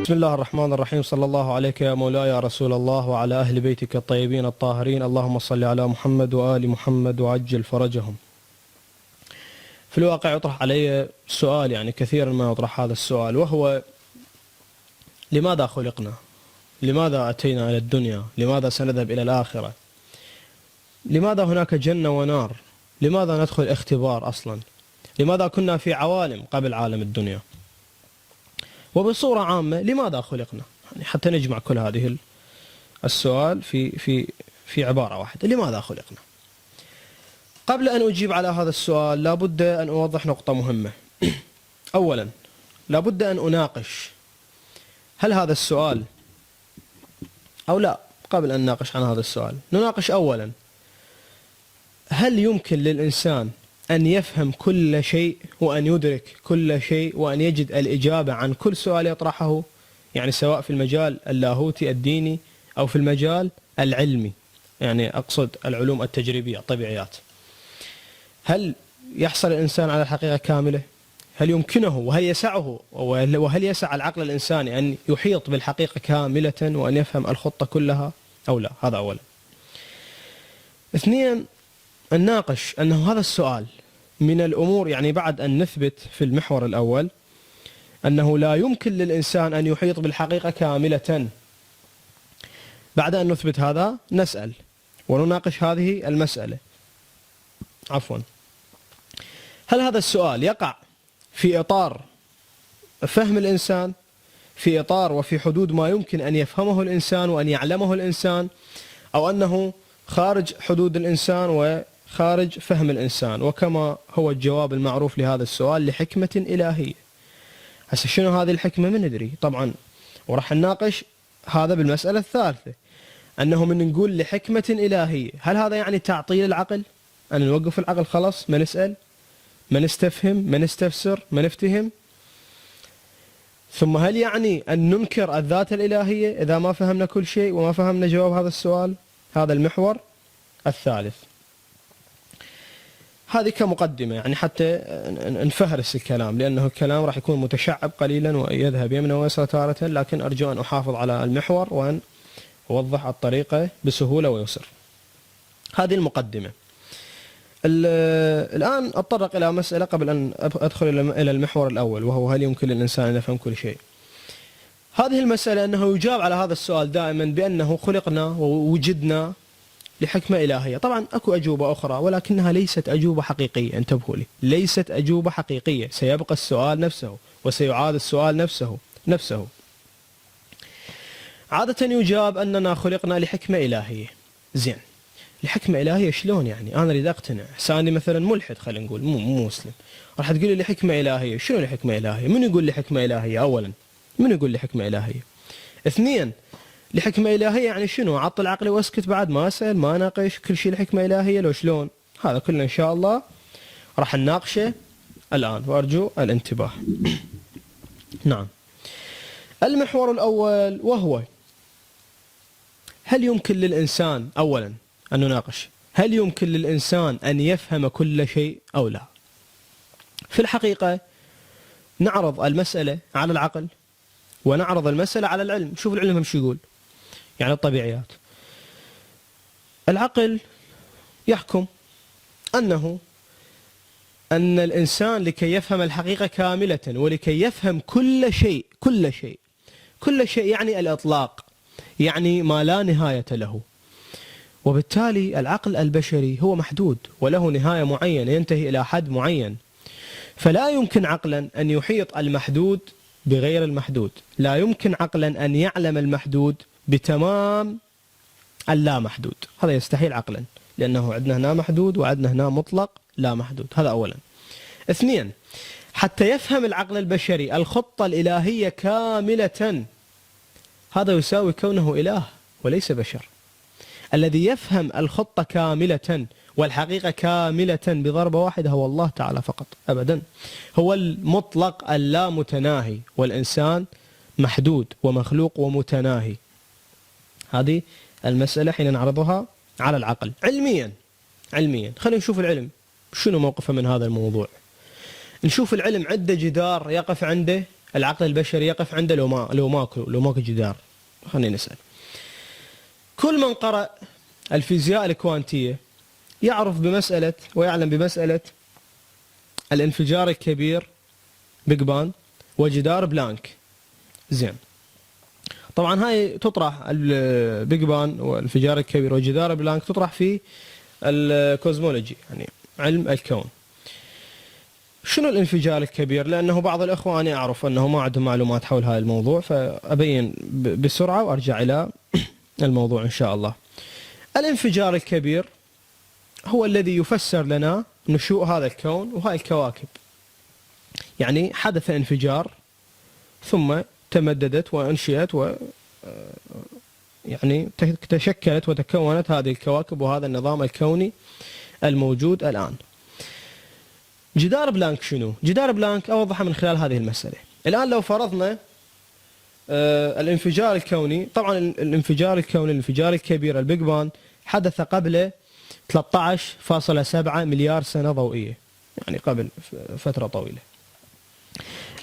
بسم الله الرحمن الرحيم. صلى الله عليك يا مولاي يا رسول الله وعلى أهل بيتك الطيبين الطاهرين، اللهم صل على محمد وآل محمد وعجل فرجهم. في الواقع يطرح علي سؤال، يعني كثيرا ما يطرح هذا السؤال، وهو لماذا خلقنا؟ لماذا أتينا إلى الدنيا؟ لماذا سنذهب إلى الآخرة؟ لماذا هناك جنة ونار؟ لماذا ندخل اختبار أصلا؟ لماذا كنا في عوالم قبل عالم الدنيا؟ وبصورة عامة لماذا خلقنا؟ يعني حتى نجمع كل هذه السؤال في عبارة واحدة، لماذا خلقنا؟ قبل أن أجيب على هذا السؤال لابد أن أوضح نقطة مهمة. أولا لابد أن أناقش هل هذا السؤال أو لا. قبل أن نناقش عن هذا السؤال نناقش أولا، هل يمكن للإنسان أن يفهم كل شيء وأن يدرك كل شيء وأن يجد الإجابة عن كل سؤال يطرحه؟ يعني سواء في المجال اللاهوتي الديني أو في المجال العلمي، يعني أقصد العلوم التجريبية الطبيعيات. هل يحصل الإنسان على الحقيقة كاملة؟ هل يمكنه وهل يسعه وهل يسع العقل الإنساني أن يحيط بالحقيقة كاملة وأن يفهم الخطة كلها أو لا؟ هذا أولا. اثنين، نناقش أنه هذا السؤال من الأمور، يعني بعد أن نثبت في المحور الأول أنه لا يمكن للإنسان أن يحيط بالحقيقة كاملة، بعد أن نثبت هذا نسأل ونناقش هذه المسألة. هل هذا السؤال يقع في إطار فهم الإنسان، في إطار وفي حدود ما يمكن أن يفهمه الإنسان وأن يعلمه الإنسان، أو أنه خارج حدود الإنسان وخارج فهم الإنسان؟ وكما هو الجواب المعروف لهذا السؤال، لحكمة إلهية. هسه شنو هذه الحكمة؟ ما ندري طبعا، وراح نناقش هذا بالمسألة الثالثة، أنه من نقول لحكمة إلهية، هل هذا يعني تعطيل العقل؟ أن نوقف العقل خلاص، ما نسأل، ما نستفهم، ما نستفسر، ما نفتهم؟ ثم هل يعني أن ننكر الذات الإلهية إذا ما فهمنا كل شيء وما فهمنا جواب هذا السؤال؟ هذا المحور الثالث. هذه كمقدمة، يعني حتى نفهرس الكلام، لأنه الكلام راح يكون متشعب قليلا ويذهب يمنا ويسرا تارة، لكن أرجو أن أحافظ على المحور وأن أوضح الطريقة بسهولة ويسر. هذه المقدمة. الآن أتطرق إلى مسألة قبل أن أدخل إلى المحور الأول، وهو هل يمكن للإنسان أن يفهم كل شيء؟ هذه المسألة أنه يجاب على هذا السؤال دائما بأنه خلقنا ووجدنا لحكمة إلهية. طبعا أكو أجوبة أخرى، ولكنها ليست أجوبة حقيقية، انتبهوا لي، ليست أجوبة حقيقية. سيبقى السؤال نفسه وسيعاد السؤال نفسه. عادة يجاب أننا خلقنا لحكمة إلهية. زين، لحكمة إلهية شلون يعني؟ أنا أريد أقتنع. سأني مثلا ملحد، خلينا نقول مو مسلم، راح تقول لي لحكمة إلهية. شنو لحكمة إلهية؟ من يقول لحكمة إلهية؟ أولا من يقول لحكمة إلهية؟ اثنين، لحكمة إلهية يعني شنو؟ عطل عقلي واسكت بعد ما أسأل ما أناقش كل شيء لحكمة إلهية؟ لو شلون؟ هذا كله إن شاء الله راح نناقشه الآن، وأرجو الانتباه. نعم، المحور الأول وهو هل يمكن للإنسان، أولا أن نناقش هل يمكن للإنسان أن يفهم كل شيء أو لا؟ في الحقيقة نعرض المسألة على العقل ونعرض المسألة على العلم. شوف العلم شو يقول، يعني الطبيعيات. العقل يحكم أن الإنسان لكي يفهم الحقيقة كاملة ولكي يفهم كل شيء يعني الإطلاق، يعني ما لا نهاية له. وبالتالي العقل البشري هو محدود وله نهاية معينة، ينتهي إلى حد معين. فلا يمكن عقلا أن يحيط المحدود بغير المحدود، لا يمكن عقلا أن يعلم المحدود بتمام اللا محدود، هذا يستحيل عقلا، لأنه عندنا هنا محدود وعندنا هنا مطلق لا محدود. هذا أولا. اثنين، حتى يفهم العقل البشري الخطة الإلهية كاملة، هذا يساوي كونه إله وليس بشر. الذي يفهم الخطة كاملة والحقيقة كاملة بضربة واحدة هو الله تعالى فقط، أبدا. هو المطلق اللا متناهي، والإنسان محدود ومخلوق ومتناهي. هذه المسألة حين نعرضها على العقل. علميا خلينا نشوف العلم شنو موقفه من هذا الموضوع. نشوف العلم عنده جدار يقف عنده العقل البشري يقف عنده لو ماكو جدار؟ خلينا نسأل. كل من قرأ الفيزياء الكوانتية يعرف بمسألة ويعلم بمسألة الانفجار الكبير بيج بان وجدار بلانك. زين، طبعا هاي تطرح البيج بان والانفجار الكبير وجدار بلانك تطرح في الكوزمولوجي، يعني علم الكون. شنو الانفجار الكبير؟ لأنه بعض الأخوة أنا أعرف أنه ما عندهم معلومات حول هذا الموضوع، فأبين بسرعة وأرجع إلى الموضوع إن شاء الله. الانفجار الكبير هو الذي يفسر لنا نشوء هذا الكون وهاي الكواكب. يعني حدث انفجار ثم تمددت وانشئت يعني تشكلت وتكونت هذه الكواكب وهذا النظام الكوني الموجود الآن. جدار بلانك شنو؟ جدار بلانك أوضحه من خلال هذه المسألة. الآن لو فرضنا الانفجار الكوني، طبعا الانفجار الكوني الانفجار الكبير البيج بان حدث قبل 13.7 مليار سنة ضوئية، يعني قبل فترة طويلة.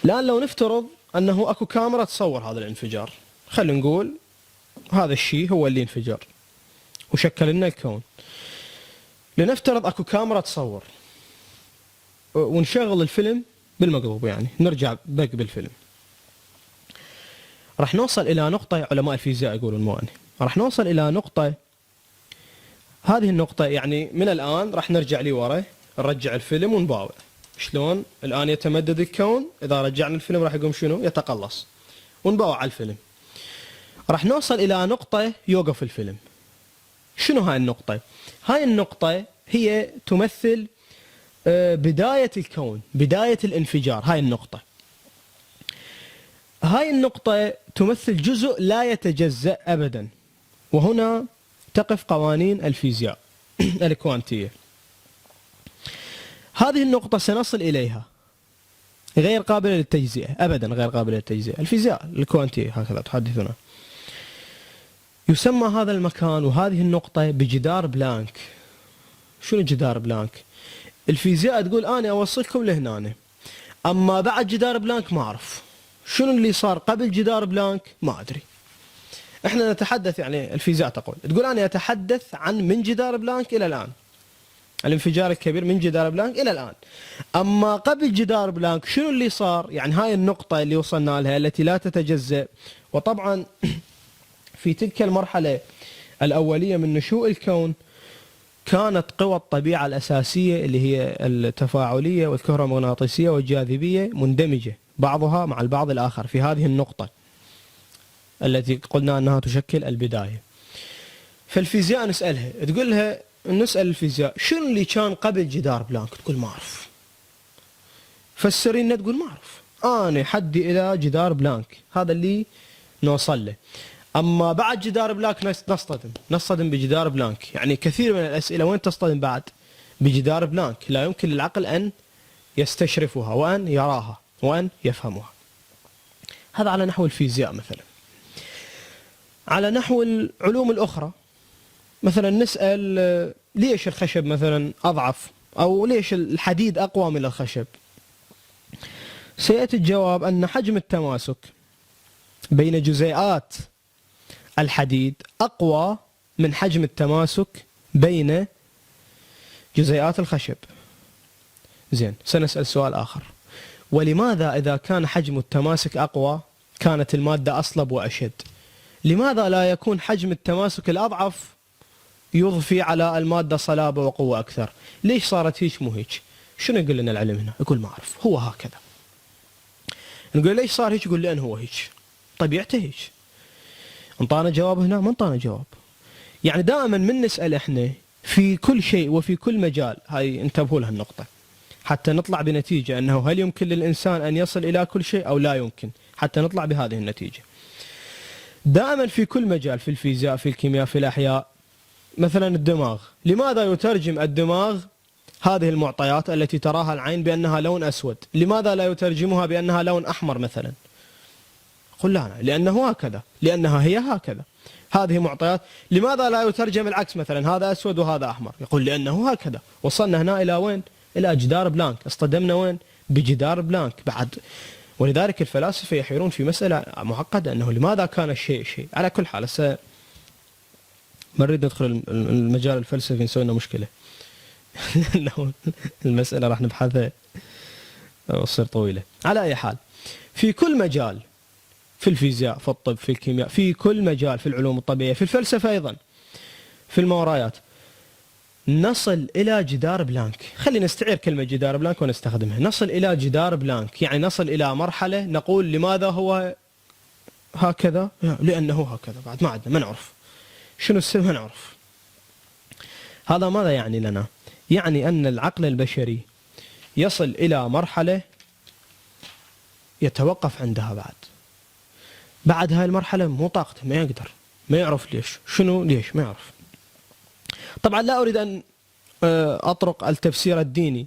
الآن لو نفترض أنه أكو كاميرا تصور هذا الانفجار، خلينا نقول هذا الشيء هو اللي انفجر وشكل لنا الكون. لنفترض أكو كاميرا تصور ونشغل الفيلم بالمقلوب، يعني نرجع بق بالفيلم، راح نوصل إلى نقطة. علماء الفيزياء يقولون مو أنا، راح نوصل إلى نقطة. هذه النقطة يعني من الآن راح نرجع لي ورا، نرجع الفيلم ونباوع شلون الآن يتمدد الكون. إذا رجعنا الفيلم راح يقوم شنو؟ يتقلص، ونباوع على الفيلم. راح نوصل إلى نقطة يوقف الفيلم. شنو هاي النقطة؟ هاي النقطة هي تمثل بداية الكون، بداية الانفجار. هاي النقطة، هاي النقطة تمثل جزء لا يتجزأ أبدا، وهنا تقف قوانين الفيزياء الكوانتية. هذه النقطة سنصل إليها غير قابلة للتجزئة أبدا، غير قابلة للتجزئة. الفيزياء الكوانتية هكذا تحدثنا. يسمى هذا المكان وهذه النقطة بجدار بلانك. شنو جدار بلانك؟ الفيزياء تقول أنا أوصلكم لهنا، أما بعد جدار بلانك ما أعرف شنو اللي صار قبل جدار بلانك، ما أدري. إحنا نتحدث، يعني الفيزياء تقول أنا أتحدث عن من جدار بلانك إلى الآن، الانفجار الكبير من جدار بلانك إلى الآن. أما قبل جدار بلانك شنو اللي صار؟ يعني هاي النقطة اللي وصلنا لها التي لا تتجزأ. وطبعا في تلك المرحلة الأولية من نشوء الكون كانت قوى الطبيعة الأساسية اللي هي التفاعلية والكهرومغناطيسية والجاذبية مندمجة بعضها مع البعض الآخر في هذه النقطة التي قلنا أنها تشكل البداية. فالفيزياء نسألها، تقول لها، نسأل الفيزياء شنو اللي كان قبل جدار بلانك؟ تقول ما أعرف. فسري لنا، تقول ما أعرف، أنا حدي إلى جدار بلانك، هذا اللي نوصل له. أما بعد جدار بلانك نصطدم بجدار بلانك. يعني كثير من الأسئلة وين تصطدم بعد؟ بجدار بلانك، لا يمكن للعقل أن يستشرفها وأن يراها وأن يفهمها. هذا على نحو الفيزياء. مثلا على نحو العلوم الأخرى، مثلا نسأل ليش الخشب مثلا أضعف، أو ليش الحديد أقوى من الخشب؟ سيأتي الجواب أن حجم التماسك بين جزيئات الحديد أقوى من حجم التماسك بين جزيئات الخشب. زين، سنسأل سؤال آخر، ولماذا إذا كان حجم التماسك أقوى كانت المادة أصلب وأشد؟ لماذا لا يكون حجم التماسك الأضعف يضفي على المادة صلابة وقوة أكثر؟ ليش صارت هيك مو هيك؟ شنو يقول لنا العلم هنا؟ يقول ما أعرف، هو هكذا. نقول ليش صار هيك؟ يقول لأن هو هيك، طبيعته هيك. انطانا جواب هنا؟ ما انطانا جواب. يعني دائما من نسأل احنا في كل شيء وفي كل مجال، هاي انتبهوا لها النقطة، حتى نطلع بنتيجة أنه هل يمكن للإنسان أن يصل إلى كل شيء أو لا يمكن، حتى نطلع بهذه النتيجة. دائما في كل مجال، في الفيزياء، في الكيمياء، في الأحياء، مثلا الدماغ، لماذا يترجم الدماغ هذه المعطيات التي تراها العين بأنها لون أسود؟ لماذا لا يترجمها بأنها لون أحمر مثلا؟ قل لا، لأنه هكذا، لأنها هي هكذا، هذه معطيات. لماذا لا يترجم العكس، مثلا هذا أسود وهذا أحمر؟ يقول لأنه هكذا. وصلنا هنا إلى وين؟ إلى جدار بلانك. اصطدمنا وين؟ بجدار بلانك. بعد ولذلك الفلاسفة يحيرون في مسألة معقدة، أنه لماذا كان الشيء شيء. على كل حال هسه ما نريد ندخل المجال الفلسفي نسوي لنا مشكلة لأنه المسألة راح نبحثها وتصير طويلة. على أي حال، في كل مجال، في الفيزياء، في الطب، في الكيمياء، في كل مجال، في العلوم الطبيعية، في الفلسفة أيضا، في الماورائيات، نصل إلى جدار بلانك. خلينا نستعير كلمة جدار بلانك ونستخدمها. نصل إلى جدار بلانك يعني نصل إلى مرحلة نقول لماذا هو هكذا؟ لأنه هكذا. بعد ما عندنا، ما نعرف شنو السبب، ما نعرف. هذا ماذا يعني لنا؟ يعني أن العقل البشري يصل إلى مرحلة يتوقف عندها. بعد هاي المرحلة مو طاقته، ما يقدر، ما يعرف ليش، شنو ليش ما يعرف. طبعا لا أريد أن أطرق التفسير الديني،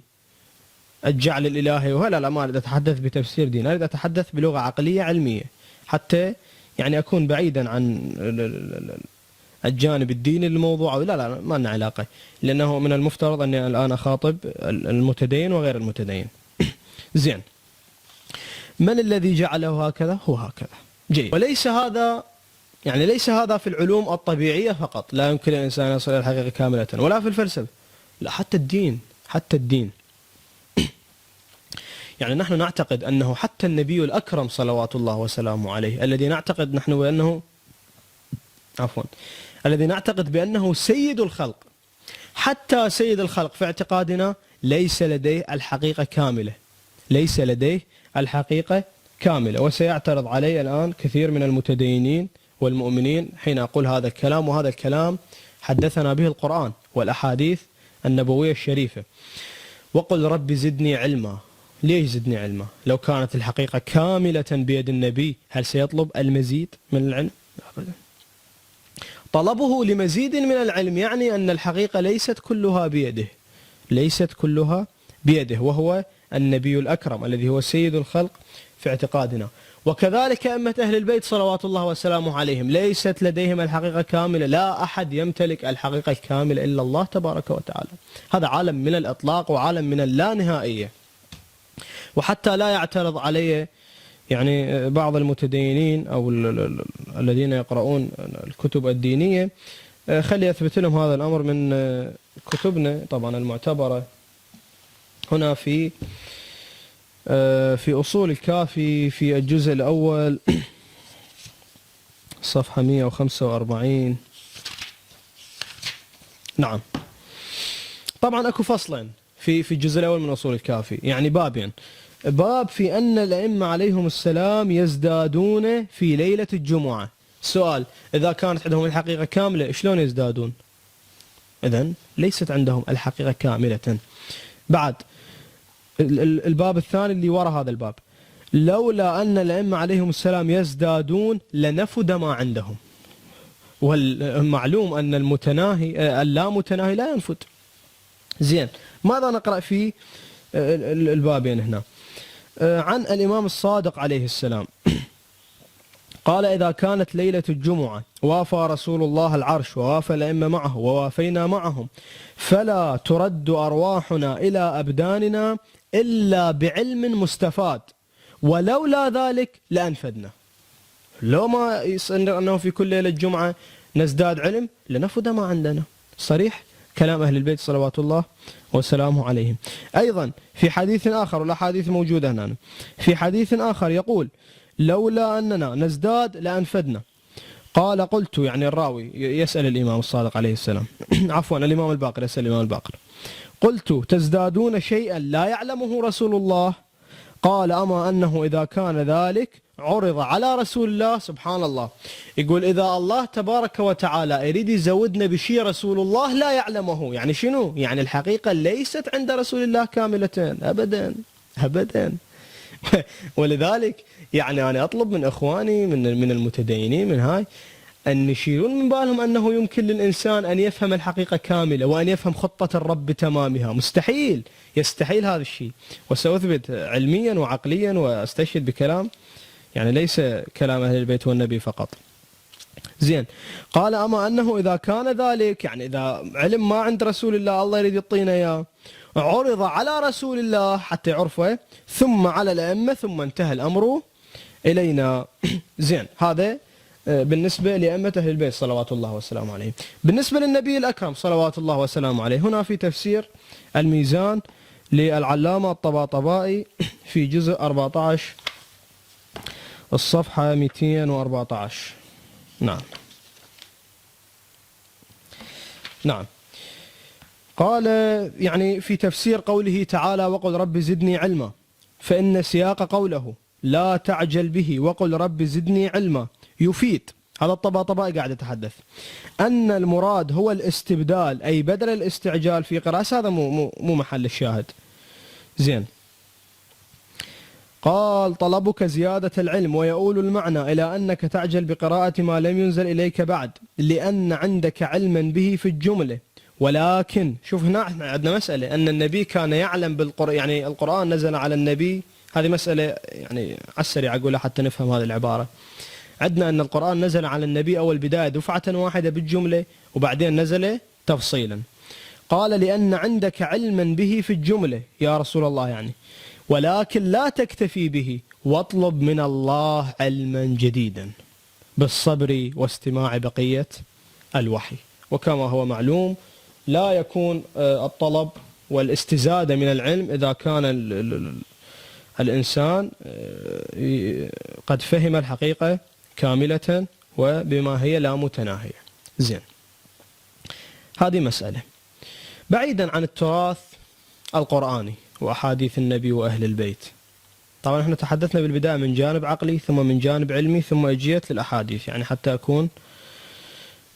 الجعل الإلهي وهلا، لا، ما أريد أتحدث بتفسير ديني، أريد أتحدث بلغة عقلية علمية، حتى يعني أكون بعيدا عن الجانب الديني للموضوع. لا ما لنا علاقة، لأنه من المفترض أني الآن أخاطب المتدين وغير المتدين. زين، من الذي جعله هكذا؟ هو هكذا. جيد. وليس هذا يعني ليس هذا في العلوم الطبيعية فقط، لا يمكن الإنسان أن يصل إلى الحقيقة كاملة، ولا في الفلسفة، لا، حتى الدين. يعني نحن نعتقد أنه حتى النبي الأكرم صلوات الله وسلامه عليه، الذي نعتقد نحن بأنه الذي نعتقد بأنه سيد الخلق، حتى سيد الخلق في اعتقادنا ليس لديه الحقيقة كاملة، ليس لديه الحقيقة كاملة. وسيعترض علي الآن كثير من المتدينين والمؤمنين حين أقول هذا الكلام، وهذا الكلام حدثنا به القرآن والأحاديث النبوية الشريفة. وقل رب زدني علما. ليش زدني علما؟ لو كانت الحقيقة كاملة بيد النبي هل سيطلب المزيد من العلم؟ أبدا. طلبه لمزيد من العلم يعني أن الحقيقة ليست كلها بيده، ليست كلها بيده، وهو النبي الأكرم الذي هو سيد الخلق في اعتقادنا. وكذلك أئمة أهل البيت صلوات الله وسلامه عليهم ليست لديهم الحقيقة كاملة، لا أحد يمتلك الحقيقة الكاملة إلا الله تبارك وتعالى. هذا عالم من الإطلاق وعالم من اللانهائية. وحتى لا يعترض علي يعني بعض المتدينين أو الذين يقرؤون الكتب الدينية، خلي أثبت لهم هذا الأمر من كتبنا طبعا المعتبرة هنا في أصول الكافي في الجزء الأول صفحة 145. نعم، طبعا أكو فصلين في الجزء الأول من أصول الكافي، يعني بابين. باب في أن الأئمة عليهم السلام يزدادون في ليلة الجمعة. سؤال: إذا كانت عندهم الحقيقة كاملة شلون يزدادون؟ إذن ليست عندهم الحقيقة كاملة. بعد الباب الثاني اللي وراء هذا الباب: لولا أن الأئمة عليهم السلام يزدادون لنفد ما عندهم. والمعلوم أن المتناهي اللامتناهي لا ينفد. زين، ماذا نقرأ في البابين هنا؟ عن الإمام الصادق عليه السلام قال: إذا كانت ليلة الجمعة وافى رسول الله العرش ووافى الأئمة معه ووافينا معهم، فلا ترد أرواحنا إلى أبداننا إلا بعلم مستفاد، ولولا ذلك لأنفدنا. لو ما يصير أنه في كل ليلة الجمعة نزداد علم لنفد ما عندنا. صريح كلام أهل البيت صلوات الله وسلامه عليهم. أيضا في حديث آخر، والأحاديث موجودة هنا، في حديث آخر يقول: لولا أننا نزداد لأنفدنا. قال: قلت، يعني الراوي يسأل الإمام الصادق عليه السلام عفوا الإمام الباقر يسأل الإمام الباقر: قلت: تزدادون شيئا لا يعلمه رسول الله؟ قال: أما أنه إذا كان ذلك عرض على رسول الله. سبحان الله، يقول إذا الله تبارك وتعالى يريد يزودنا بشيء رسول الله لا يعلمه، يعني شنو؟ يعني الحقيقة ليست عند رسول الله كاملة أبدا أبدا. ولذلك يعني أنا أطلب من إخواني من المتدينين من هاي أن يشيلون من بالهم أنه يمكن للإنسان أن يفهم الحقيقة كاملة وأن يفهم خطة الرب بتمامها. مستحيل، يستحيل هذا الشيء. وسأثبت علميا وعقليا وأستشهد بكلام يعني ليس كلام أهل البيت والنبي فقط. زين، قال: أما أنه إذا كان ذلك، يعني إذا علم ما عند رسول الله الله يريد يعطينا إياه، عرض على رسول الله حتى يعرفه، ثم على الأئمة، ثم انتهى الأمر إلينا. زين، هذا بالنسبة لأئمة أهل البيت صلوات الله وسلامه عليهم. بالنسبة للنبي الأكرم صلوات الله وسلامه عليه، هنا في تفسير الميزان للعلامة الطباطبائي في جزء 14 الصفحة 214. نعم. قال يعني في تفسير قوله تعالى وقل رب زدني علما، فإن سياق قوله لا تعجل به وقل رب زدني علما يفيد، هذا الطباطبائي قاعد يتحدث، أن المراد هو الاستبدال، أي بدل الاستعجال في قراءة. هذا مو محل الشاهد. زين، قال طلبك زيادة العلم، ويؤول المعنى إلى أنك تعجل بقراءة ما لم ينزل إليك بعد، لأن عندك علما به في الجملة. ولكن شوف هنا عندنا مسألة، أن النبي كان يعلم بالقرآن، يعني القرآن نزل على النبي. هذه مسألة يعني على السريع أقولها حتى نفهم هذه العبارة. عندنا أن القرآن نزل على النبي أول بداية دفعة واحدة بالجملة، وبعدين نزل تفصيلا. قال لأن عندك علما به في الجملة يا رسول الله يعني، ولكن لا تكتفي به، واطلب من الله علما جديدا بالصبر واستماع بقية الوحي. وكما هو معلوم لا يكون الطلب والاستزادة من العلم إذا كان الإنسان قد فهم الحقيقة كاملة وبما هي لا متناهية. زين، هذه مسألة. بعيدا عن التراث القرآني وأحاديث النبي وأهل البيت، طبعا احنا تحدثنا بالبداية من جانب عقلي ثم من جانب علمي ثم اجيت للأحاديث، يعني حتى أكون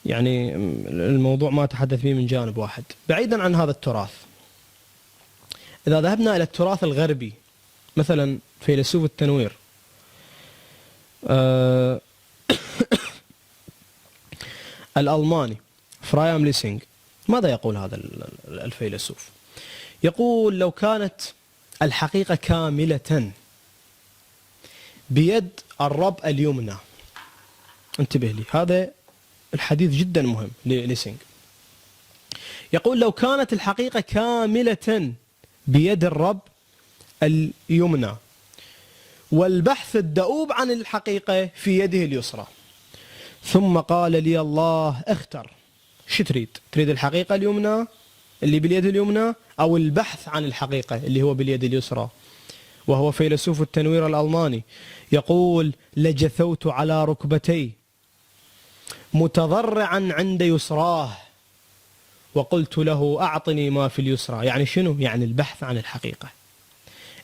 يعني الموضوع ما تحدث به من جانب واحد. بعيدا عن هذا التراث، إذا ذهبنا إلى التراث الغربي، مثلا فيلسوف التنوير الألماني فرايام ليسينغ، ماذا يقول هذا الفيلسوف؟ يقول لو كانت الحقيقة كاملة بيد الرب اليمنى، انتبه لي، هذا الحديث جدا مهم لليسينغ. يقول لو كانت الحقيقة كاملة بيد الرب اليمنى، والبحث الدؤوب عن الحقيقة في يده اليسرى، ثم قال لي الله اختر، شو تريد الحقيقة اليمنى اللي باليد اليمنى أو البحث عن الحقيقة اللي هو باليد اليسرى؟ وهو فيلسوف التنوير الألماني. يقول لجثوت على ركبتي متضرعا عند يسراه وقلت له أعطني ما في اليسرى. يعني شنو؟ يعني البحث عن الحقيقة،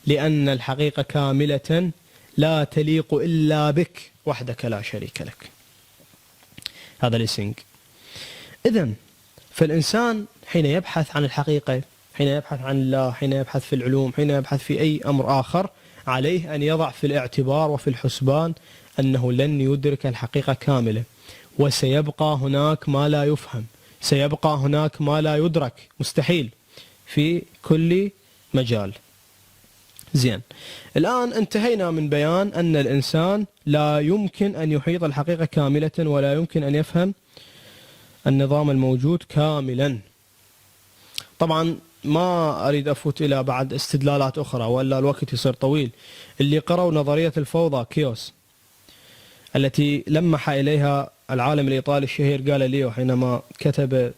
لأن الحقيقة كاملة لا تليق إلا بك وحدك لا شريك لك. هذا ليسينغ. إذن فالإنسان حين يبحث عن الحقيقة، حين يبحث عن الله، حين يبحث في العلوم، حين يبحث في أي أمر آخر، عليه أن يضع في الاعتبار وفي الحسبان أنه لن يدرك الحقيقة كاملة، وسيبقى هناك ما لا يفهم، سيبقى هناك ما لا يدرك، مستحيل في كل مجال. زين، الآن انتهينا من بيان أن الإنسان لا يمكن أن يحيط الحقيقة كاملة، ولا يمكن أن يفهم النظام الموجود كاملا. طبعا ما أريد أفوت إلى بعد استدلالات أخرى ولا الوقت يصير طويل. اللي قرأوا نظرية الفوضى كيوس التي لمح إليها العالم الإيطالي الشهير غاليليو حينما كتب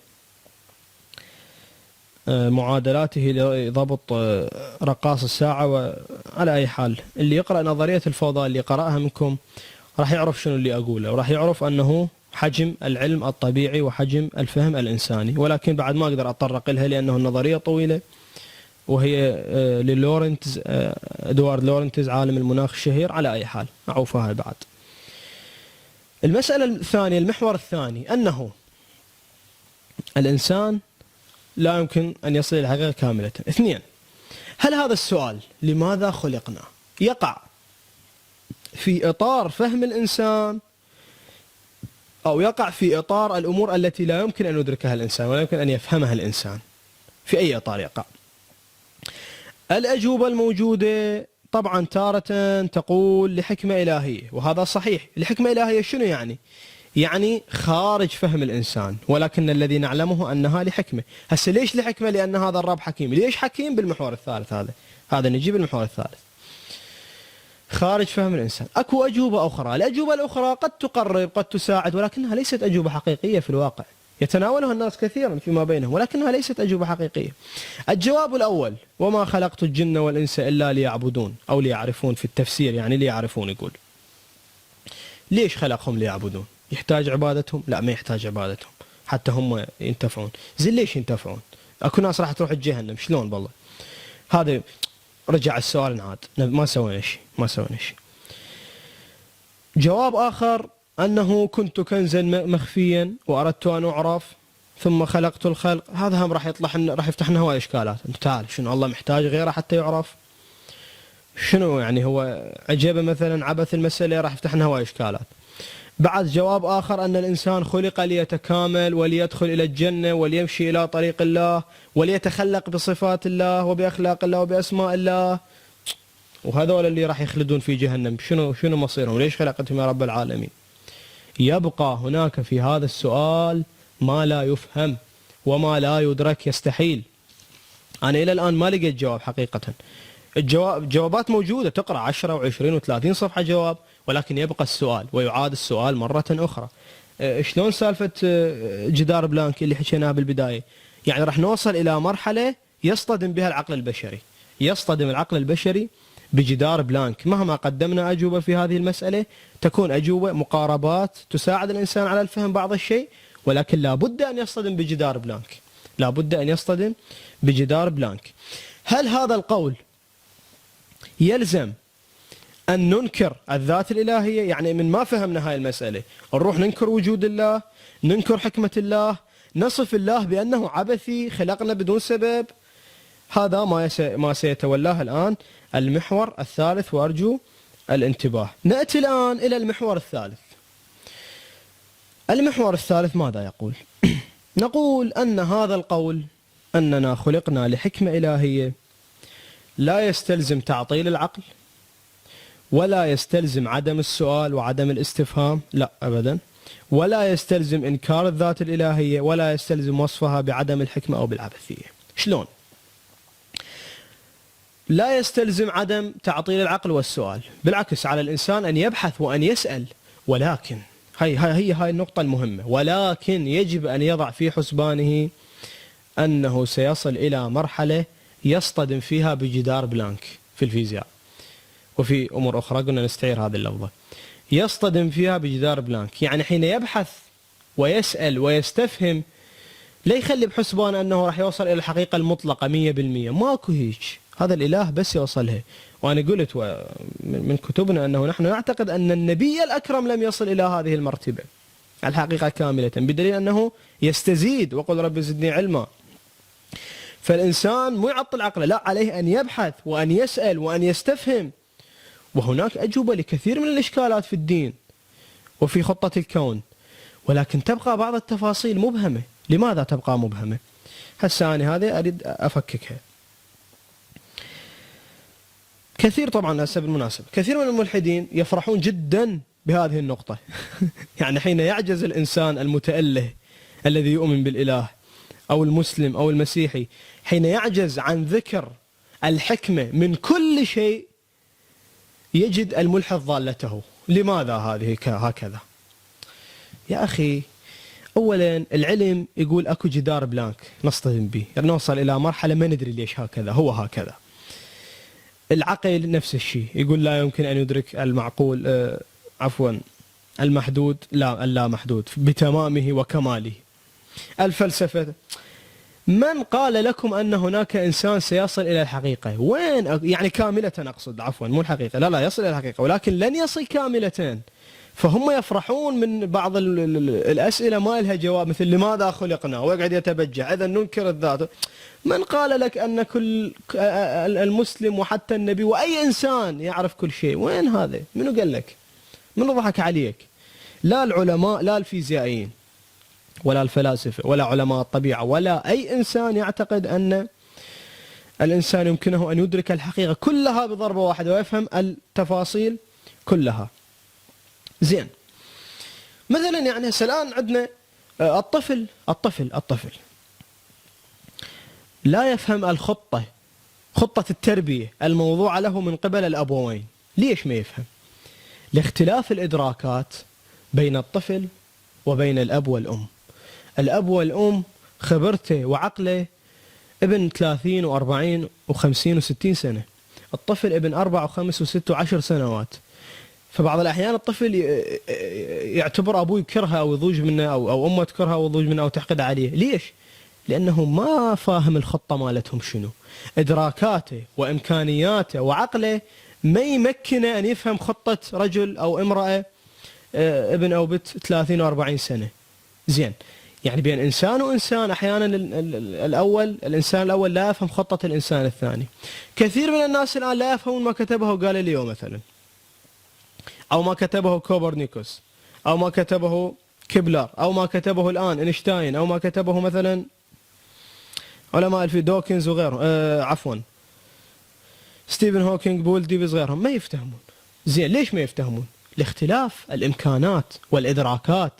معادلاته لضبط رقاص الساعة، وعلى أي حال اللي يقرأ نظرية الفوضى اللي قرأها منكم راح يعرف شنو اللي أقوله، وراح يعرف أنه حجم العلم الطبيعي وحجم الفهم الإنساني. ولكن بعد ما أقدر أتطرق لها لأنه النظرية طويلة، وهي للورنتز، إدوارد لورنتز عالم المناخ الشهير. على أي حال أعوفها بعد. المسألة الثانية، المحور الثاني، أنه الإنسان لا يمكن أن يصل إلى الحقيقة كاملة. اثنين، هل هذا السؤال لماذا خلقنا يقع في إطار فهم الإنسان، أو يقع في إطار الأمور التي لا يمكن أن يدركها الإنسان ولا يمكن أن يفهمها الإنسان؟ في أي إطار يقع؟ الأجوبة الموجودة طبعا تارة تقول لحكمة إلهية، وهذا صحيح. لحكمة إلهية شنو يعني؟ يعني خارج فهم الإنسان، ولكن الذي نعلمه أنها لحكمة. هسه ليش لحكمة؟ لأن هذا الرب حكيم. ليش حكيم؟ بالمحور الثالث هذا نجيب المحور الثالث. خارج فهم الإنسان. أكو أجوبة أخرى، الأجوبة الأخرى قد تقرب قد تساعد، ولكنها ليست أجوبة حقيقية في الواقع، يتناولها الناس كثيرا فيما بينهم، ولكنها ليست أجوبة حقيقية. الجواب الأول: وما خلقت الجن والإنس إلا ليعبدون، أو ليعرفون في التفسير، يعني ليعرفون. يقول ليش خلقهم؟ ليعبدون. يحتاج عبادتهم؟ لا، ما يحتاج عبادتهم، حتى هم ينتفعون. زين ليش ينتفعون؟ أكو ناس راح تروح الجهنم، شلون والله؟ هذا رجع السؤال انعاد، ما سوينا شيء. جواب آخر: أنه كنت كنزا مخفيا وأردت أن أعرف ثم خلقت الخلق. هذا هم راح يفتح لنا هواي إشكالات. أنت تعال، شنو الله محتاج غيره حتى يعرف؟ شنو يعني هو عجيبة مثلا عبث المسألة؟ راح يفتح لنا هواي إشكالات. بعد جواب آخر: أن الإنسان خلق ليتكامل وليدخل إلى الجنة وليمشي إلى طريق الله وليتخلق بصفات الله وبأخلاق الله وبأسماء الله. وهذول اللي راح يخلدون في جهنم، شنو مصيرهم؟ ليش خلقتهم يا رب العالمين؟ يبقى هناك في هذا السؤال ما لا يفهم وما لا يدرك، يستحيل. أنا إلى الآن ما لقيت جواب حقيقة. جوابات موجودة، تقرأ 10 و20 و30 صفحة جواب، ولكن يبقى السؤال ويعاد السؤال مرة أخرى. شلون سالفة جدار بلانك اللي حكيناها بالبداية؟ يعني راح نوصل إلى مرحلة يصطدم بها العقل البشري، يصطدم العقل البشري بجدار بلانك. مهما قدمنا أجوبة في هذه المسألة تكون أجوبة مقاربات تساعد الإنسان على الفهم بعض الشيء، ولكن لابد أن يصطدم بجدار بلانك، لابد أن يصطدم بجدار بلانك. هل هذا القول يلزم أن ننكر الذات الإلهية؟ يعني من ما فهمنا هاي المسألة نروح ننكر وجود الله، ننكر حكمة الله، نصف الله بأنه عبثي خلقنا بدون سبب؟ هذا ما سيتولاه الآن المحور الثالث، وأرجو الانتباه. نأتي الآن إلى المحور الثالث. المحور الثالث ماذا يقول؟ نقول أن هذا القول أننا خلقنا لحكمة إلهية لا يستلزم تعطيل العقل، ولا يستلزم عدم السؤال وعدم الاستفهام، لا أبدا، ولا يستلزم إنكار الذات الإلهية، ولا يستلزم وصفها بعدم الحكمة أو بالعبثية. شلون؟ لا يستلزم عدم تعطيل العقل والسؤال، بالعكس على الإنسان أن يبحث وأن يسأل، ولكن هاي النقطة المهمة، ولكن يجب أن يضع في حسبانه أنه سيصل إلى مرحلة يصطدم فيها بجدار بلانك في الفيزياء، وفي أمور أخرى قلنا نستعير هذه اللفظة، يصطدم فيها بجدار بلانك. يعني حين يبحث ويسأل ويستفهم لا يخلي بحسبان أنه راح يوصل إلى الحقيقة المطلقة 100%، ماكو هيك، هذا الإله بس يوصلها. وأنا قلت من كتبنا أنه نحن نعتقد أن النبي الأكرم لم يصل إلى هذه المرتبة الحقيقة كاملة، بدليل أنه يستزيد وقل رب زدني علما. فالإنسان مو يعطل عقله، لا، عليه أن يبحث وأن يسأل وأن يستفهم. وهناك أجوبة لكثير من الإشكالات في الدين وفي خطة الكون، ولكن تبقى بعض التفاصيل مبهمة. لماذا تبقى مبهمة؟ هسه أنا هذه أريد أفككها. كثير طبعا هسه بالمناسبة كثير من الملحدين يفرحون جدا بهذه النقطة. يعني حين يعجز الإنسان المتأله الذي يؤمن بالإله أو المسلم أو المسيحي، حين يعجز عن ذكر الحكمة من كل شيء، يجد الملحد ضالته. لماذا هذه هكذا؟ يا أخي، أولا العلم يقول أكو جدار بلانك نصطدم به، يعني نوصل إلى مرحلة ما ندري ليش هكذا، هو هكذا. العقل نفس الشيء، يقول لا يمكن أن يدرك المعقول المحدود لا محدود بتمامه وكماله. الفلسفة، من قال لكم أن هناك إنسان سيصل إلى الحقيقة؟ وين يعني كاملة، أقصد مو الحقيقة، لا يصل إلى الحقيقة، ولكن لن يصل كاملة. فهم يفرحون من بعض الأسئلة ما لها جواب، مثل لماذا خلقنا، ويقعد يتبجح إذا ننكر الذات. من قال لك أن كل المسلم وحتى النبي وأي إنسان يعرف كل شيء؟ وين هذا؟ منو قال لك؟ منو ضحك عليك؟ لا العلماء، لا الفيزيائيين، ولا الفلاسفة، ولا علماء الطبيعة، ولا أي إنسان يعتقد أن الإنسان يمكنه أن يدرك الحقيقة كلها بضربة واحدة ويفهم التفاصيل كلها. زين، مثلا يعني هسه الآن عندنا الطفل لا يفهم خطة التربية الموضوعة له من قبل الأبوين. ليش ما يفهم؟ لاختلاف الإدراكات بين الطفل وبين الأب والأم. الأب والأم خبرته وعقله ابن 30 و40 و50 و60 سنة، الطفل ابن 4 و5 و6 و10 سنوات. فبعض الأحيان الطفل يعتبر أبوه يكرهه أو يضوج منه أو أمه تكرهه أو يضوج منه أو تحقد عليه. ليش؟ لأنه ما فاهم الخطة مالتهم شنو، إدراكاته وإمكانياته وعقله ما يمكنه أن يفهم خطة رجل أو امرأة ابن أو بنت 30 و40 سنة. زين، يعني بين إنسان وإنسان أحيانا الإنسان الأول لا يفهم خطة الإنسان الثاني. كثير من الناس الآن لا يفهمون ما كتبه غاليليو مثلا، أو ما كتبه كوبرنيكوس، أو ما كتبه كيبلر، أو ما كتبه الآن إينشتاين، أو ما كتبه مثلا علماء في دوكنز وغيرهم، ستيفن هوكينج، بول ديفيز، غيرهم ما يفتهمون. زين، ليش ما يفتهمون؟ لاختلاف الإمكانات والإدراكات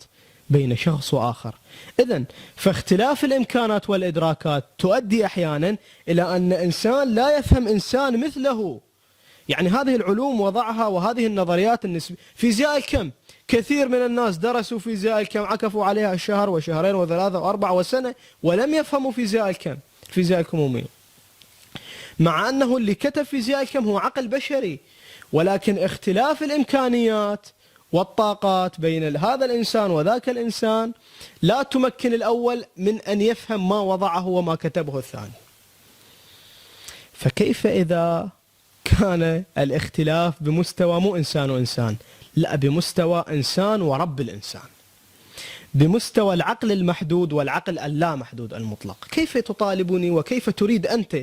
بين شخص وآخر. إذن فاختلاف الإمكانات والإدراكات تؤدي أحيانا إلى أن إنسان لا يفهم إنسان مثله. يعني هذه العلوم وضعها وهذه النظريات النسبية، فيزياء الكم، كثير من الناس درسوا فيزياء الكم، عكفوا عليها شهر وشهرين وثلاثة وأربعة وسنة ولم يفهموا فيزياء الكم، الفيزياء الكمومية، مع أنه اللي كتب فيزياء الكم هو عقل بشري. ولكن اختلاف الإمكانيات والطاقات بين هذا الإنسان وذاك الإنسان لا تمكن الأول من أن يفهم ما وضعه وما كتبه الثاني. فكيف إذا كان الاختلاف بمستوى مو إنسان وإنسان، لا، بمستوى إنسان ورب الإنسان، بمستوى العقل المحدود والعقل اللامحدود المطلق؟ كيف تطالبني وكيف تريد أنت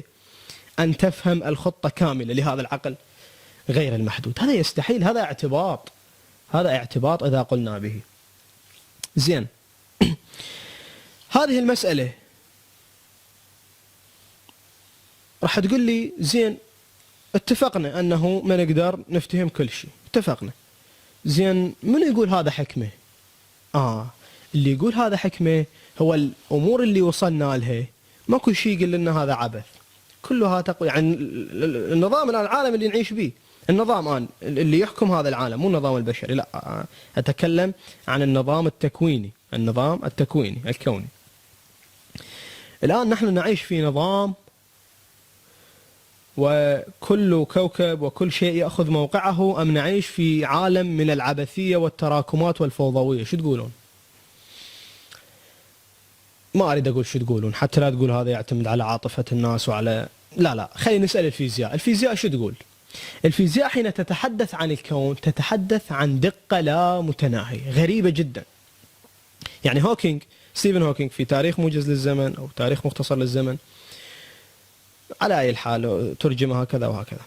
أن تفهم الخطة كاملة لهذا العقل غير المحدود؟ هذا يستحيل، هذا اعتباط إذا قلنا به. زين، هذه المسألة راح تقول لي زين اتفقنا أنه ما نقدر نفتهم كل شيء، اتفقنا. زين، من يقول هذا حكمة؟ اللي يقول هذا حكمة هو الأمور اللي وصلنا لها، ماكو شيء يقول لنا هذا عبث، كلها يعني النظام الآن العالم اللي نعيش به، النظام الآن اللي يحكم هذا العالم، مو النظام البشري، لا، أتكلم عن النظام التكويني الكوني. الآن نحن نعيش في نظام، وكل كوكب وكل شيء يأخذ موقعه، أم نعيش في عالم من العبثية والتراكمات والفوضوية؟ شو تقولون؟ ما أريد أقول شو تقولون حتى لا تقول هذا يعتمد على عاطفة الناس لا، خلينا نسأل الفيزياء شو تقول؟ الفيزياء حين تتحدث عن الكون تتحدث عن دقة لا متناهية، غريبة جدا. يعني ستيفن هوكينج في تاريخ موجز للزمن أو تاريخ مختصر للزمن، على أي الحال ترجمها هكذا وهكذا،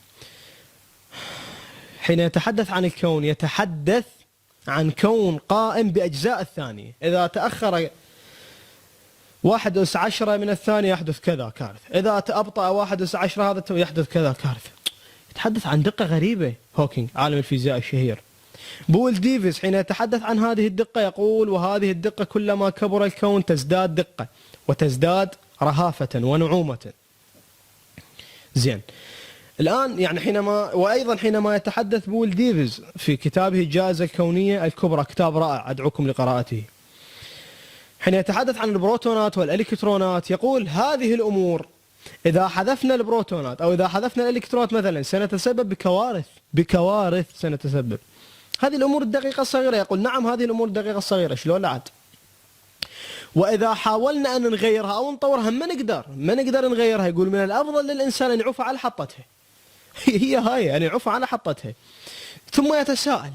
حين يتحدث عن الكون يتحدث عن كون قائم بأجزاء الثانية. إذا تأخر 1/10 من الثانية يحدث كذا كارثة، إذا أبطأ 1/10 هذا يحدث كذا كارثة. يتحدث عن دقة غريبة هوكينج عالم الفيزياء الشهير. بول ديفيز حين يتحدث عن هذه الدقة يقول: وهذه الدقة كلما كبر الكون تزداد دقة وتزداد رهافة ونعومة. زين، الآن يعني وأيضا حينما يتحدث بول ديفيز في كتابه الجائزة الكونية الكبرى، كتاب رائع أدعوكم لقراءته، حين يتحدث عن البروتونات والإلكترونات يقول: هذه الأمور إذا حذفنا البروتونات أو إذا حذفنا الإلكترونات مثلا سنتسبب بكوارث سنتسبب. هذه الأمور الدقيقة الصغيرة. يقول: نعم، هذه الأمور الدقيقة الصغيرة، شلون عاد؟ وإذا حاولنا أن نغيرها أو نطورها ما نقدر نغيرها. يقول: من الأفضل للإنسان أن يعوف على حطتها. هي هاي، أن يعوف على حطتها. ثم يتساءل،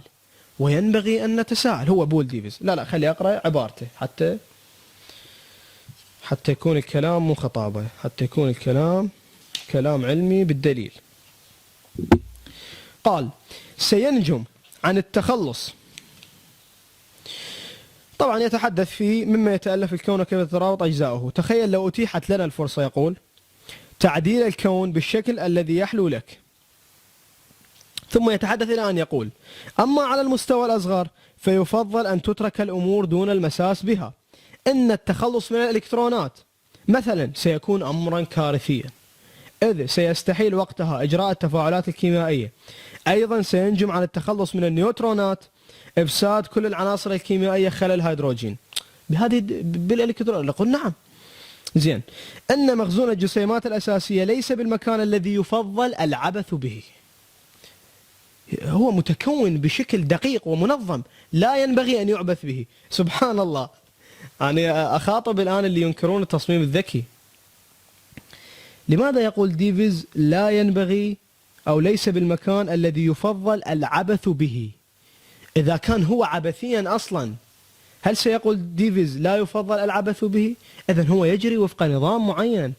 وينبغي أن نتساءل. هو بول ديفيز، لا خلي أقرأ عبارته حتى يكون الكلام مو خطابة، حتى يكون الكلام كلام علمي بالدليل. قال: سينجم عن التخلص. طبعا يتحدث في مما يتألف الكون وكيف تترابط أجزاؤه. تخيل لو أتيحت لنا الفرصة، يقول، تعديل الكون بالشكل الذي يحلو لك. ثم يتحدث إلى أن يقول: أما على المستوى الأصغر فيفضل أن تترك الأمور دون المساس بها. إن التخلص من الإلكترونات مثلا سيكون أمرا كارثيا، إذ سيستحيل وقتها إجراء التفاعلات الكيميائية. أيضا سينجم عن التخلص من النيوترونات إفساد كل العناصر الكيميائية خلال الهيدروجين بهذه بالإلكترون. نقول نعم. زين. أن مخزون الجسيمات الأساسية ليس بالمكان الذي يفضل العبث به، هو متكون بشكل دقيق ومنظم لا ينبغي أن يعبث به. سبحان الله. أنا أخاطب الآن اللي ينكرون التصميم الذكي. لماذا يقول ديفيز لا ينبغي أو ليس بالمكان الذي يفضل العبث به؟ إذا كان هو عبثيا أصلا، هل سيقول ديفيز لا يفضل العبث به؟ إذن هو يجري وفق نظام معين،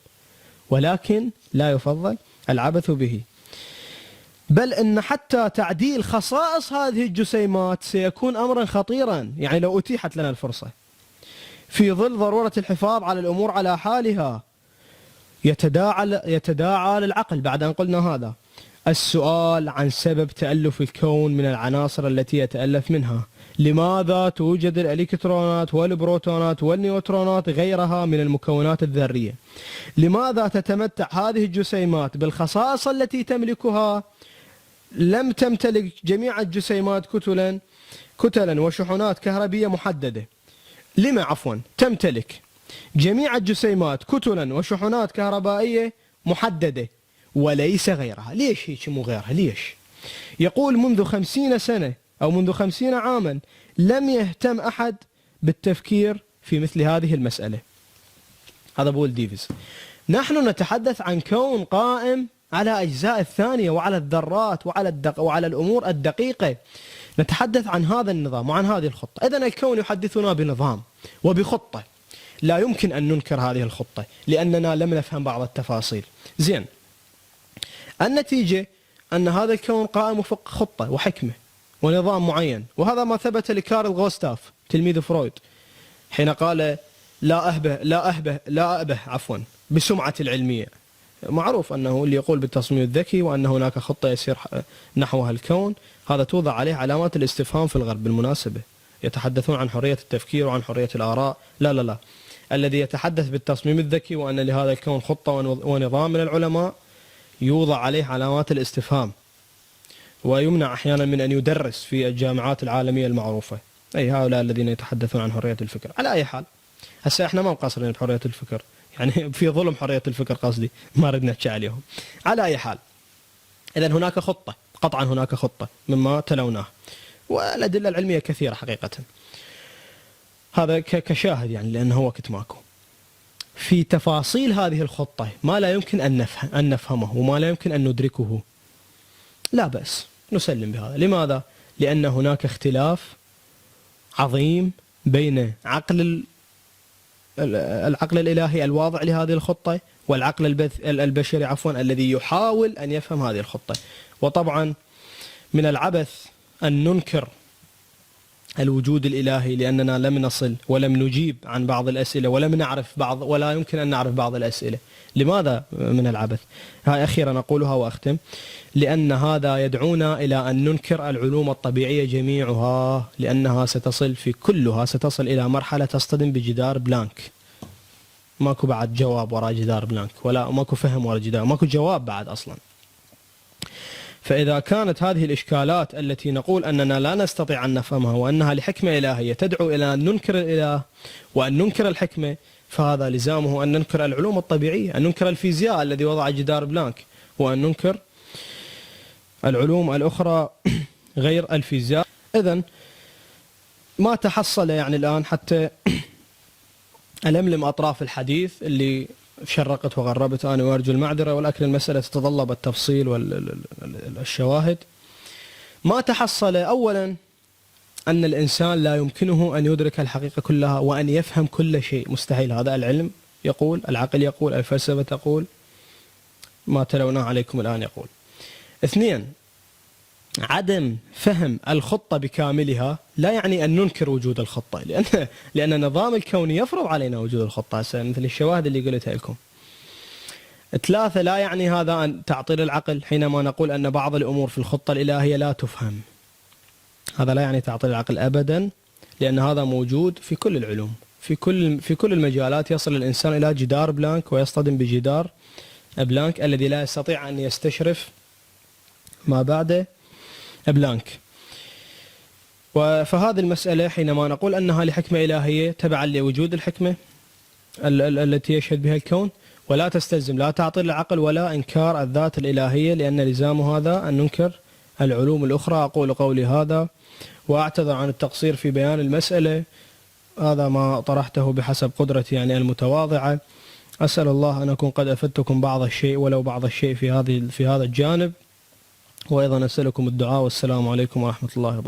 ولكن لا يفضل العبث به. بل إن حتى تعديل خصائص هذه الجسيمات سيكون أمرا خطيرا، يعني لو أتيحت لنا الفرصة، في ظل ضرورة الحفاظ على الأمور على حالها. يتداعى للعقل بعد أن قلنا هذا السؤال عن سبب تألف الكون من العناصر التي يتألف منها. لماذا توجد الإلكترونات والبروتونات والنيوترونات غيرها من المكونات الذرية؟ لماذا تتمتع هذه الجسيمات بالخصائص التي تملكها؟ لم تمتلك جميع الجسيمات كتلا وشحنات كهربية محددة. لما تمتلك جميع الجسيمات كتلا وشحنات كهربائية محددة وليس غيرها؟ ليش هيك مو غيرها؟ ليش؟ يقول منذ 50 سنة أو منذ 50 عاما لم يهتم أحد بالتفكير في مثل هذه المسألة. هذا بول ديفيز. نحن نتحدث عن كون قائم على أجزاء الثانية وعلى الذرات وعلى الأمور الدقيقة. نتحدث عن هذا النظام وعن هذه الخطة. إذن الكون يحدثنا بنظام وبخطة، لا يمكن أن ننكر هذه الخطة لأننا لم نفهم بعض التفاصيل. زين. النتيجة أن هذا الكون قائم وفق خطة وحكمة ونظام معين، وهذا ما ثبت لكارل غوستاف تلميذ فرويد حين قال لا أبه بسمعة العلمية. معروف أنه اللي يقول بالتصميم الذكي وأن هناك خطة يسير نحوها الكون، هذا توضع عليه علامات الاستفهام في الغرب. بالمناسبة يتحدثون عن حرية التفكير وعن حرية الآراء. لا، الذي يتحدث بالتصميم الذكي وأن لهذا الكون خطة ونظام من العلماء يوضع عليه علامات الاستفهام، ويمنع أحيانا من أن يدرس في الجامعات العالمية المعروفة. أي هؤلاء الذين يتحدثون عن حرية الفكر. على أي حال، هسه احنا ما مقصرين بحرية الفكر، يعني في ظلم حرية الفكر قصدي، ما ردنا نحكي عليهم. على أي حال، إذن هناك خطة، قطعا هناك خطة مما تلوناه، والأدلة العلمية كثيرة حقيقة. هذا كشاهد يعني، لأنه وقت ماكو. في تفاصيل هذه الخطة ما لا يمكن أن نفهمه وما لا يمكن أن ندركه، لا بأس نسلم بهذا. لماذا؟ لأن هناك اختلاف عظيم بين العقل الإلهي الواضع لهذه الخطة والعقل البشري الذي يحاول أن يفهم هذه الخطة. وطبعا من العبث أن ننكر الوجود الإلهي لأننا لم نصل ولم نجيب عن بعض الأسئلة ولم نعرف بعض، ولا يمكن أن نعرف بعض الأسئلة. لماذا من العبث؟ هاي أخيرا أقولها وأختم. لأن هذا يدعونا إلى أن ننكر العلوم الطبيعية جميعها، لأنها كلها ستصل إلى مرحلة تصطدم بجدار بلانك. ماكو بعد جواب وراء جدار بلانك، ولا ماكو فهم وراء جدار، ماكو جواب بعد أصلا. فإذا كانت هذه الإشكالات التي نقول أننا لا نستطيع أن نفهمها وأنها لحكمة إلهية تدعو إلى أن ننكر الإله وأن ننكر الحكمة، فهذا لزامه أن ننكر العلوم الطبيعية، أن ننكر الفيزياء الذي وضع جدار بلانك، وأن ننكر العلوم الأخرى غير الفيزياء. إذن ما تحصل يعني الآن حتى ألملم أطراف الحديث اللي شرقت وغربت أنا وأرجو المعذرة، ولكن المسألة تتطلب التفصيل والشواهد. ما تحصل أولا أن الإنسان لا يمكنه أن يدرك الحقيقة كلها وأن يفهم كل شيء، مستحيل. هذا العلم يقول، العقل يقول، الفلسفة تقول، ما تلوناه عليكم الآن يقول. اثنين، عدم فهم الخطة بكاملها لا يعني أن ننكر وجود الخطة، لأن النظام الكوني يفرض علينا وجود الخطة، مثل الشواهد اللي قلتها لكم. 3 لا يعني هذا أن تعطيل العقل حينما نقول أن بعض الأمور في الخطة الإلهية لا تفهم. هذا لا يعني تعطيل العقل أبدا، لأن هذا موجود في كل العلوم، في كل المجالات. يصل الإنسان إلى جدار بلانك ويصطدم بجدار بلانك الذي لا يستطيع أن يستشرف ما بعد بلانك. فهذه المسألة حينما نقول أنها لحكمة إلهية تبعا لوجود الحكمة التي يشهد بها الكون، ولا تستلزم لا تعطيل العقل ولا إنكار الذات الإلهية، لأن لزام هذا أن ننكر العلوم الأخرى. أقول قولي هذا وأعتذر عن التقصير في بيان المسألة. هذا ما طرحته بحسب قدرتي يعني المتواضعة. أسأل الله أن أكون قد أفدتكم بعض الشيء ولو بعض الشيء في هذا الجانب، وأيضا أسألكم الدعاء. والسلام عليكم ورحمة الله وبركاته.